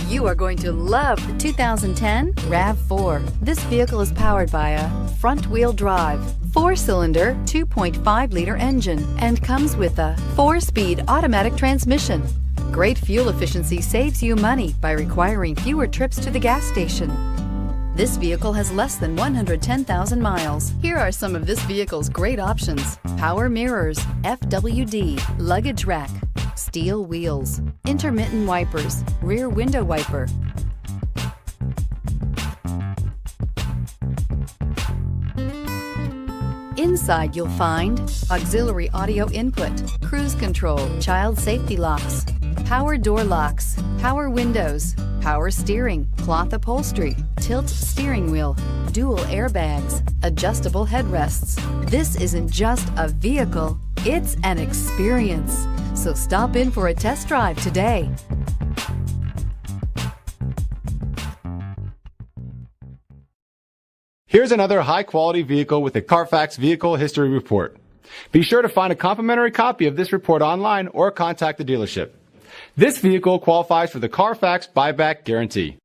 You are going to love the 2010 RAV4. This vehicle is powered by a front-wheel drive, 4-cylinder, 2.5-liter engine, and comes with a 4-speed automatic transmission. Great fuel efficiency saves you money by requiring fewer trips to the gas station. This vehicle has less than 110,000 miles. Here are some of this vehicle's great options: power mirrors, FWD, luggage rack, steel wheels, intermittent wipers, rear window wiper. Inside you'll find auxiliary audio input, cruise control, child safety locks, power door locks, power windows, power steering, cloth upholstery, tilt steering wheel, dual airbags, adjustable headrests. This isn't just a vehicle, it's an experience. So stop in for a test drive today. Here's another high-quality vehicle with a Carfax Vehicle History Report. Be sure to find a complimentary copy of this report online or contact the dealership. This vehicle qualifies for the Carfax Buyback Guarantee.